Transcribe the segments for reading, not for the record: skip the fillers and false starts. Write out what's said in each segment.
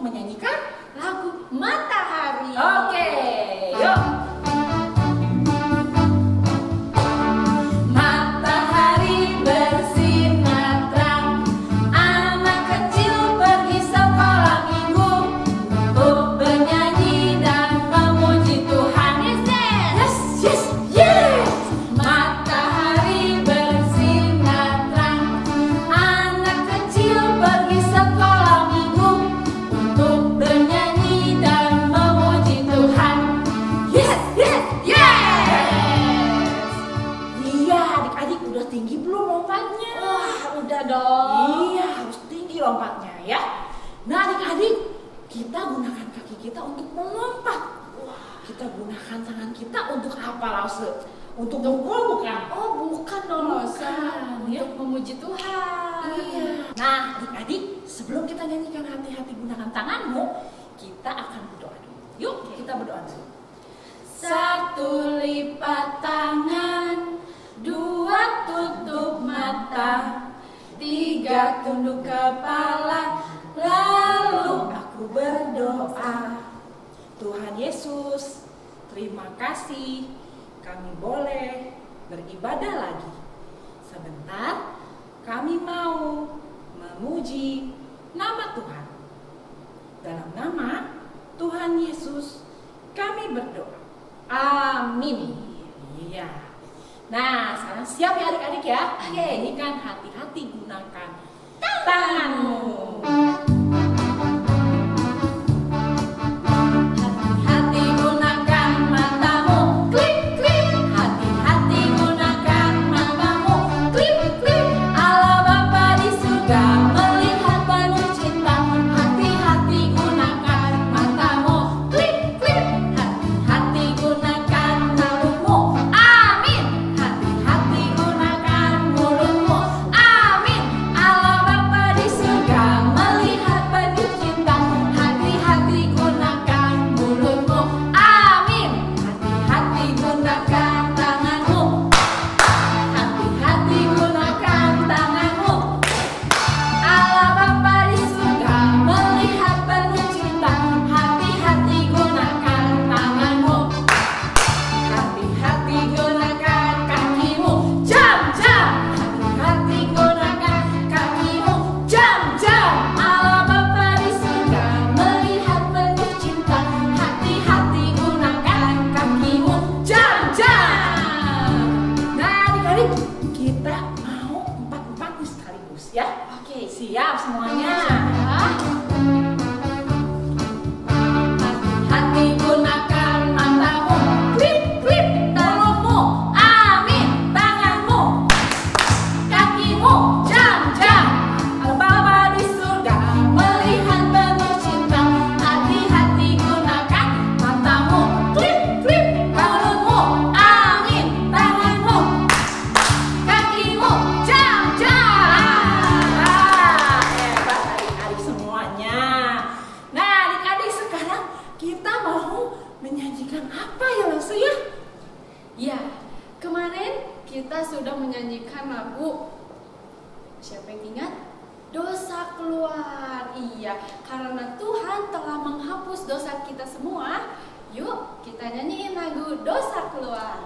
menyanyikan lagu Matahari. Oke, yuk. Matahari bersinar terang, anak kecil pergi sekolah minggu untuk bernyanyi dan memuji Tuhan. Yes, yes, yes. Matahari bersinar terang, anak kecil pergi sekolah minggu untuk bernyanyi dan memuji Tuhan. Yes, yes, yes. Iya, adik-adik udah tinggi belum lompatnya? Wah, udah dong. Iya, harus tinggi lompatnya ya. Nah, adik-adik, kita gunakan kaki kita untuk melompat. Kita gunakan tangan kita untuk apa, Lause? Untuk mukul bukan? Oh, bukan dong, Rosa. Bukan, ya. Untuk memuji Tuhan. Iya. Nah, adik-adik, sebelum kita nyanyikan hati-hati gunakan tanganmu, kita akan berdoa dulu. Yuk, kita berdoa dulu. Satu, lipat tangan, dua, tutup mata, tiga, tunduk kepala, lalu aku berdoa. Tuhan Yesus, terima kasih kami boleh beribadah lagi. Sebentar, kami mau memuji nama Tuhan. Dalam nama Tuhan Yesus, kami berdoa. Amin. Iya. Nah, sekarang siap ya adik-adik ya? Oke, ini kan hati-hati gunakan tanganmu. Hati-hati gunakan matamu, klik klik. Hati-hati gunakan matamu, klik klik. Allah Bapa di surga melihat penuh cinta. Hati-hati gunakan matamu, klik klik. Hati-hati gunakan mulutmu, amin. Hati-hati gunakan mulutmu, amin. Allah Bapa di surga melihat penuh cinta. Hati-hati gunakan mulutmu, amin. Hati-hati gunakan tanganmu, hati-hati gunakan tanganmu. Allah Bapa di surga melihat penuh cinta. Hati-hati gunakan tanganmu, hati-hati gunakan kakimu, jam-jam. Hati-hati gunakan kakimu, jam-jam. Allah Bapa di surga melihat penuh cinta. Hati-hati gunakan kakimu, jam-jam. Nah, adik-adik, kita mau empat-empat nih sekaligus ya. Oke, siap semuanya. Hati-hati gunakan matamu, klip klip. Mulutmu, amin. Tanganmu, kakimu, jam-jam. Bapa di surga melihat penuh cinta. Hati-hati gunakan matamu, klip klip. Mulutmu, amin. Tanganmu, kakimu, jam-jam. Hebat adik-adik semuanya. Nah, adik-adik, sekarang kita mau menyajikan apa ya, Lause ya? Ya, kemarin kita sudah menyanyikan lagu, siapa yang ingat? Dosa keluar. Iya, karena Tuhan telah menghapus dosa kita semua. Yuk, kita nyanyiin lagu Dosa Keluar.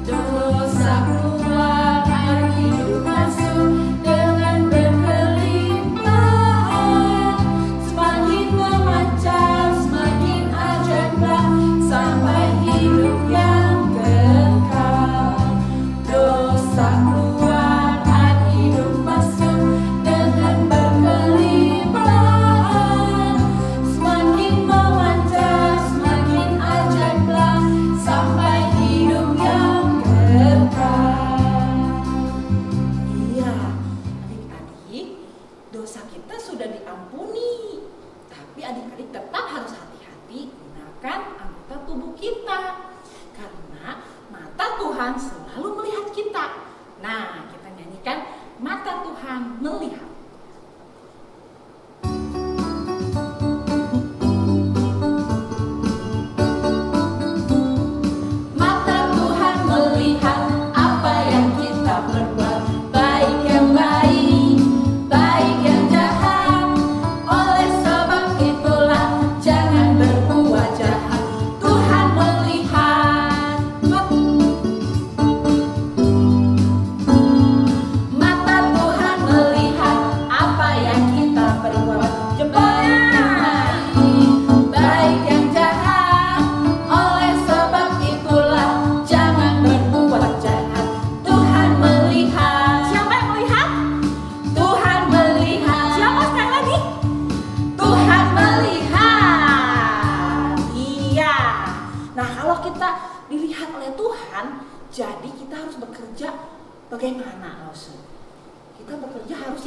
Dosa keluar, air hidup masuk dengan berkelimpahan. Semakin memancar, semakin ajaiblah sampai hidup yang kekal. Dosa keluar, air hidup masuk dengan berkelimpahan. Semakin memancar, semakin ajaiblah sampai hidup yang kekal. Iya, adik-adik, dosa kita sudah diampuni. Tapi adik-adik tetap harus hati-hati gunakan anggota tubuh kita. Karena mata Tuhan selalu melihat kita. Nah, kita nyanyikan Mata Tuhan Melihat. Mata Tuhan melihat apa yang kita perbuat, baik yang baik, baik kita dilihat oleh Tuhan, jadi kita harus bekerja bagaimana, Lause? Kita bekerja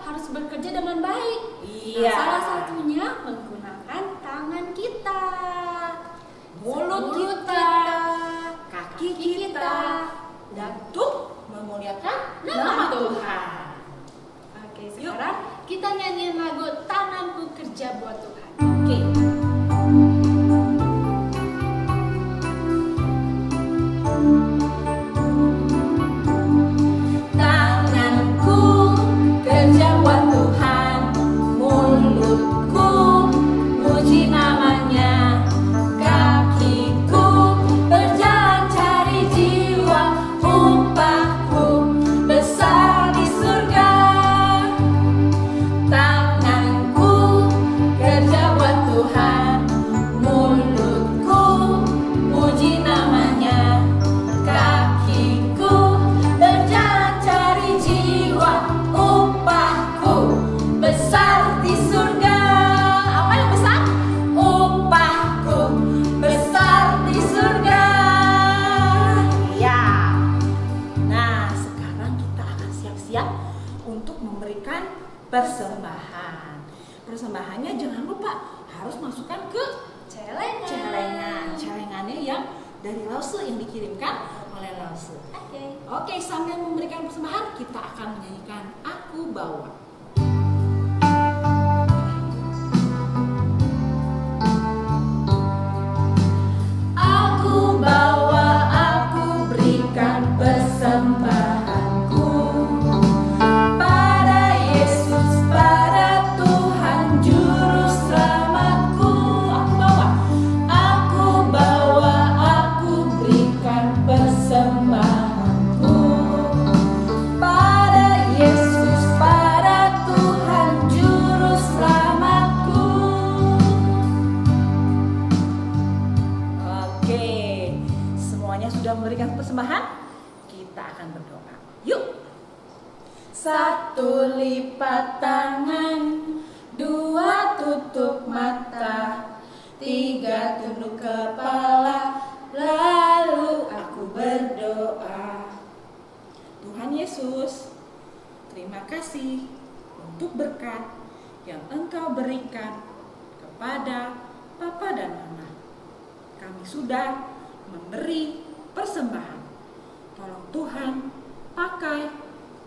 harus bekerja dengan baik. Iya. Nah, salah satunya menggunakan tangan kita, mulut kita, kaki kita, untuk memuliakan nama Tuhan. Oke, sekarang kita nyanyiin lagu Tanganku Kerja Buat Tuhan. Oke. Tanganku kerja buat Tuhan, mulutku puji namanya, kakiku berjalan cari jiwa, upahku besar di surga. Tanganku kerja buat Tuhan, mulutku puji namanya, kakiku berjalan cari jiwa, upahku besar di surga. Apa yang besar? Upahku besar di surga. Ya. Nah, sekarang kita akan siap-siap untuk memberikan persembahan. Persembahannya jangan lupa harus masukkan ke celengan. Celengannya yang dari Lause, yang dikirimkan oleh Lause. Oke, sambil memberikan persembahan, kita akan menyanyikan Aku Bawa. Aku bawa, aku berikan persembahanku pada Yesus, pada Tuhan Juru Selamatku. Aku bawa, aku berikan persembahanku pada Yesus, pada Tuhan Juru Selamatku. Oke, semuanya sudah memberikan persembahan. Kita akan berdoa. Yuk. Satu, lipat tangan. Dua, tutup mata. Tiga, tunduk kepala. Lalu aku berdoa. Tuhan Yesus, terima kasih untuk berkat yang Engkau berikan kepada Papa dan Mama. Kami sudah memberi persembahan. Tolong Tuhan pakai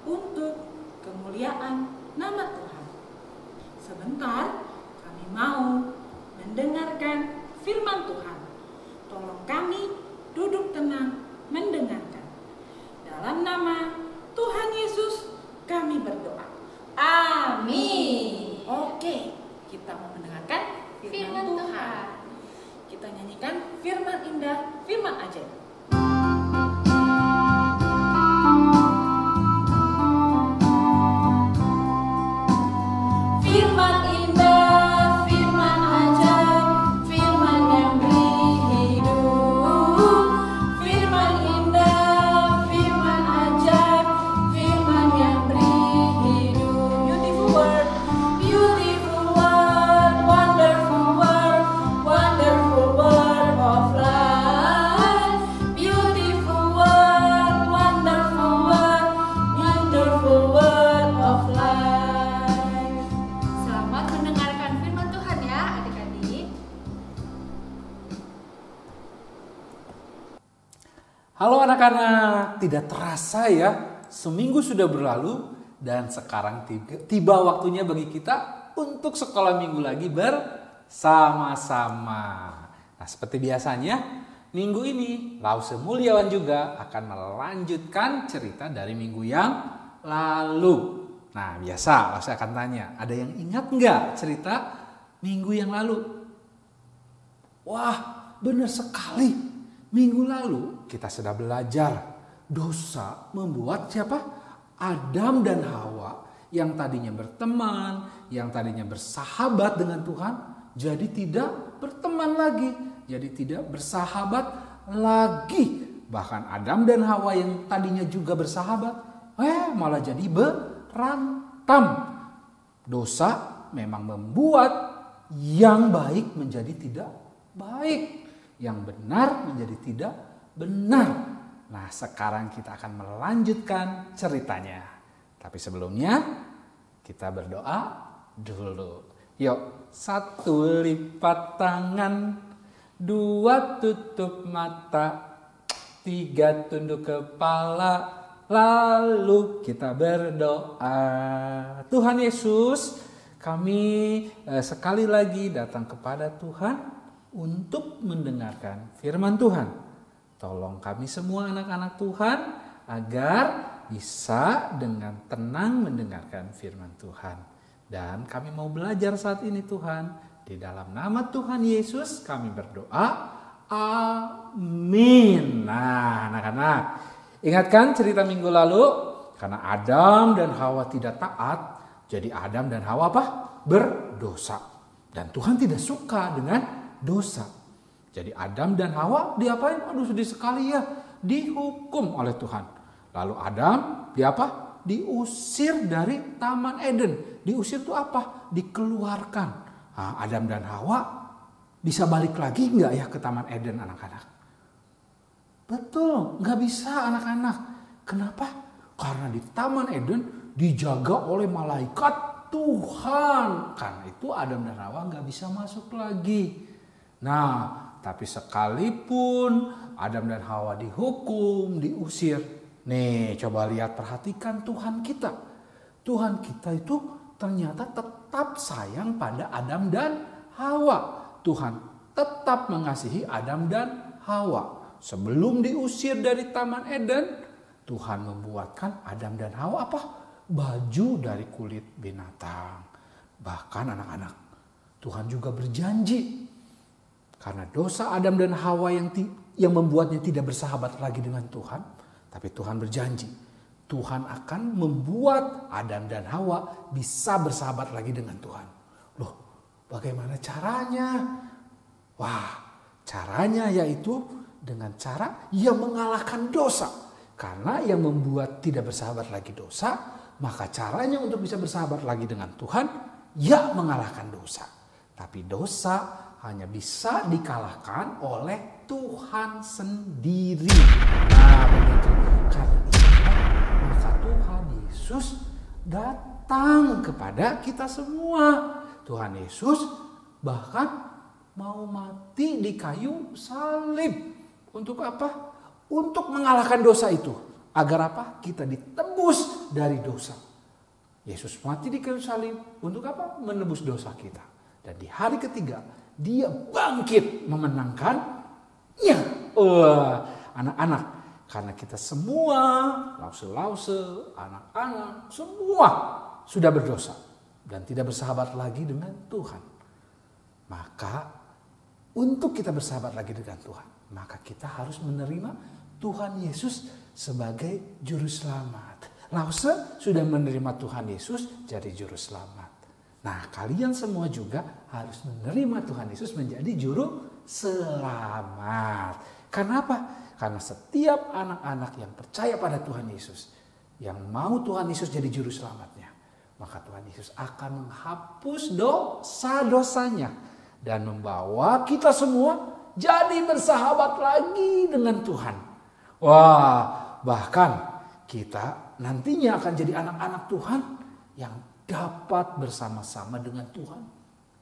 untuk kemuliaan nama Tuhan. Sebentar kami mau mendengarkan firman Tuhan. Tolong kami duduk tenang mendengarkan. Dalam nama Tuhan Yesus kami berdoa. Amin. Oke, kita mau mendengarkan firman Tuhan. Kita nyanyikan firman indah, firman ajaib. Firman indah, firman ajaib, firman yang beri hidup. Firman indah, firman ajaib, firman yang beri hidup. Beautiful word, wonderful word, wonderful word of life. Beautiful word, wonderful word of life. Selamat mendengarkan firman Tuhan ya adik-adik. Halo anak-anak, tidak terasa ya, seminggu sudah berlalu dan sekarang tiba waktunya bagi kita untuk sekolah minggu lagi bersama-sama. Nah, seperti biasanya, minggu ini Lause Mulyawan juga akan melanjutkan cerita dari minggu yang lalu. Nah, biasa Lause akan tanya, ada yang ingat nggak cerita minggu yang lalu? Wah, benar sekali. Minggu lalu kita sudah belajar dosa membuat siapa? Adam dan Hawa yang tadinya berteman, yang tadinya bersahabat dengan Tuhan, jadi tidak berteman lagi, jadi tidak bersahabat lagi. Bahkan Adam dan Hawa yang tadinya juga bersahabat, malah jadi berantem. Dosa memang membuat yang baik menjadi tidak baik. yang benar menjadi tidak benar. Nah, sekarang kita akan melanjutkan ceritanya. Tapi sebelumnya kita berdoa dulu. Yuk, 1 lipat tangan, 2 tutup mata, 3 tunduk kepala, lalu kita berdoa. Tuhan Yesus, kami sekali lagi datang kepada Tuhan untuk mendengarkan firman Tuhan. Tolong kami semua anak-anak Tuhan agar bisa dengan tenang mendengarkan firman Tuhan. Dan kami mau belajar saat ini Tuhan. Di dalam nama Tuhan Yesus kami berdoa. Amin. Nah, anak-anak, ingatkan cerita minggu lalu? Karena Adam dan Hawa tidak taat, jadi Adam dan Hawa apa? Berdosa. Dan Tuhan tidak suka dengan dosa. Jadi Adam dan Hawa diapain? Aduh, sedih sekali ya. Dihukum oleh Tuhan. Lalu Adam diapa? Diusir dari Taman Eden. Diusir itu apa? Dikeluarkan. Nah, Adam dan Hawa bisa balik lagi nggak ya ke Taman Eden, anak-anak? Betul, nggak bisa anak-anak. Kenapa? Karena di Taman Eden dijaga oleh malaikat Tuhan. Karena itu Adam dan Hawa nggak bisa masuk lagi. Nah, tapi sekalipun Adam dan Hawa dihukum, diusir. Nih, coba lihat, perhatikan Tuhan kita. Tuhan kita itu ternyata tetap sayang pada Adam dan Hawa. Tuhan tetap mengasihi Adam dan Hawa. Sebelum diusir dari Taman Eden, Tuhan membuatkan Adam dan Hawa apa? Baju dari kulit binatang. Bahkan anak-anak, Tuhan juga berjanji karena dosa Adam dan Hawa yang membuatnya tidak bersahabat lagi dengan Tuhan, tapi Tuhan berjanji Tuhan akan membuat Adam dan Hawa bisa bersahabat lagi dengan Tuhan. Loh, bagaimana caranya? Wah, caranya yaitu dengan cara yang mengalahkan dosa. Karena yang membuat tidak bersahabat lagi dosa, maka caranya untuk bisa bersahabat lagi dengan Tuhan, ya mengalahkan dosa. Tapi dosa hanya bisa dikalahkan oleh Tuhan sendiri. Nah, begitu. Karena itulah maka Tuhan Yesus datang kepada kita semua. Tuhan Yesus bahkan mau mati di kayu salib. Untuk apa? Untuk mengalahkan dosa itu. Agar apa? Kita ditebus dari dosa. Yesus mati di kayu salib untuk apa? Menebus dosa kita. Dan di hari ketiga dia bangkit memenangkannya. Anak-anak, karena kita semua, lause-lause, anak-anak, semua sudah berdosa dan tidak bersahabat lagi dengan Tuhan. Maka untuk kita bersahabat lagi dengan Tuhan, maka kita harus menerima Tuhan Yesus sebagai juru selamat. Lause sudah menerima Tuhan Yesus jadi juru selamat. Nah, kalian semua juga harus menerima Tuhan Yesus menjadi juru selamat. Karena apa? Karena setiap anak-anak yang percaya pada Tuhan Yesus, yang mau Tuhan Yesus jadi juru selamatnya, maka Tuhan Yesus akan menghapus dosa-dosanya dan membawa kita semua jadi bersahabat lagi dengan Tuhan. Wah, bahkan kita nantinya akan jadi anak-anak Tuhan yang dapat bersama-sama dengan Tuhan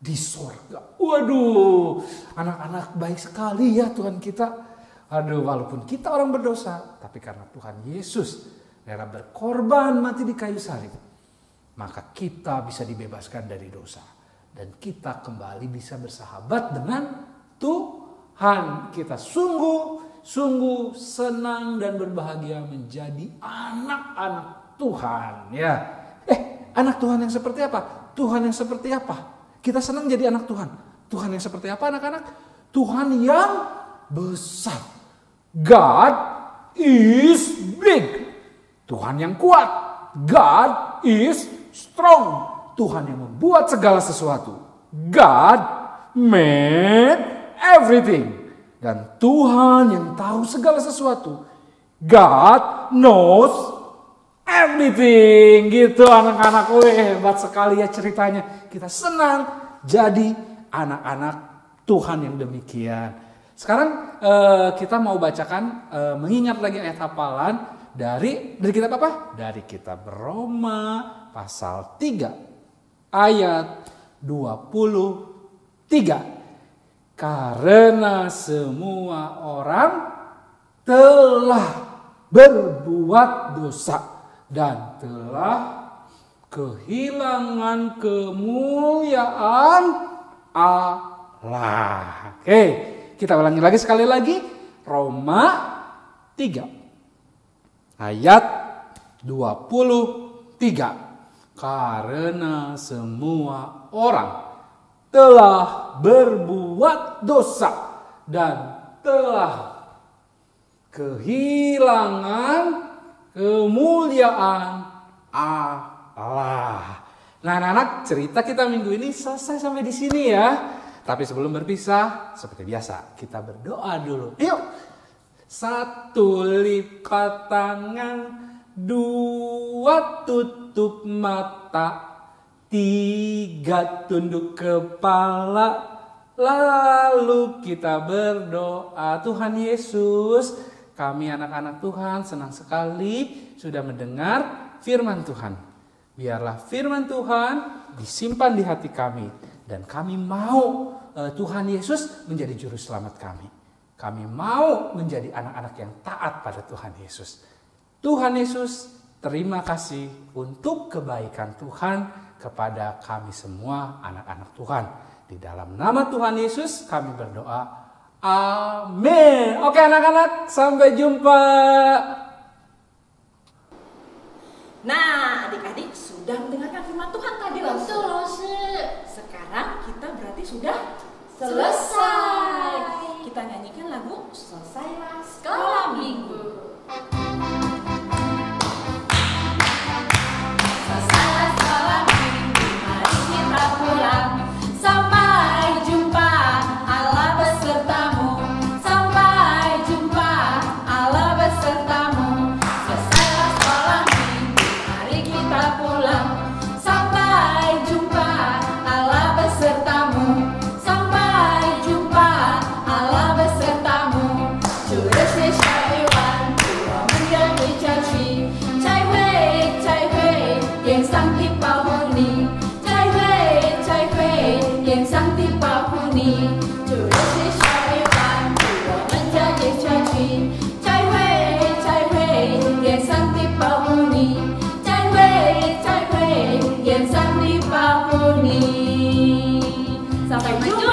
di sorga. Waduh, anak-anak baik sekali ya Tuhan kita. Aduh, walaupun kita orang berdosa, tapi karena Tuhan Yesus rela berkorban mati di kayu salib, maka kita bisa dibebaskan dari dosa. Dan kita kembali bisa bersahabat dengan Tuhan. Kita sungguh senang dan berbahagia menjadi anak-anak Tuhan. Ya, anak Tuhan yang seperti apa? Tuhan yang seperti apa? Kita senang jadi anak Tuhan. Tuhan yang seperti apa anak-anak? Tuhan yang besar. God is big. Tuhan yang kuat. God is strong. Tuhan yang membuat segala sesuatu. God made everything. Dan Tuhan yang tahu segala sesuatu. God knows everything. Gitu anak-anak. Hebat sekali ya ceritanya. Kita senang jadi anak-anak Tuhan yang demikian. Sekarang kita mau bacakan mengingat lagi ayat hafalan dari kitab apa? Dari kitab Roma pasal 3 ayat 23. Karena semua orang telah berbuat dosa dan telah kehilangan kemuliaan Allah. Oke, kita ulangi lagi sekali lagi. Roma 3 ayat 23. Karena semua orang telah berbuat dosa dan telah kehilangan kemuliaan Allah. Nah, anak-anak, cerita kita minggu ini selesai sampai di sini ya. Tapi sebelum berpisah, seperti biasa, kita berdoa dulu. Yuk, 1 lipat tangan, 2 tutup mata, 3 tunduk kepala, lalu kita berdoa. Tuhan Yesus, kami anak-anak Tuhan senang sekali sudah mendengar firman Tuhan. Biarlah firman Tuhan disimpan di hati kami. Dan kami mau Tuhan Yesus menjadi juru selamat kami. Kami mau menjadi anak-anak yang taat pada Tuhan Yesus. Tuhan Yesus, terima kasih untuk kebaikan Tuhan kepada kami semua anak-anak Tuhan. Di dalam nama Tuhan Yesus kami berdoa. Amin. Oke anak-anak, sampai jumpa. Nah, adik-adik sudah mendengarkan firman Tuhan tadi, Betul, Lause. Sekarang kita berarti sudah selesai. Kita nyanyikan lagu Selesailah Sekolah Minggu. Selesailah sekolah minggu, mari kita pulang. Sampai jumpa, Allah besertamu. Sampai jumpa, Allah besertamu. Selesailah sekolah minggu, mari kita pulang. Sampai jumpa, Allah besertamu. Sampai jumpa, Allah besertamu. 主的学校一完，我们人会教训，才会愿上帝保护你，才会愿上帝保护你。主的学校一完，我们家也教训，才会愿上帝保护你，才会愿上帝保护你。Sampai jumpa.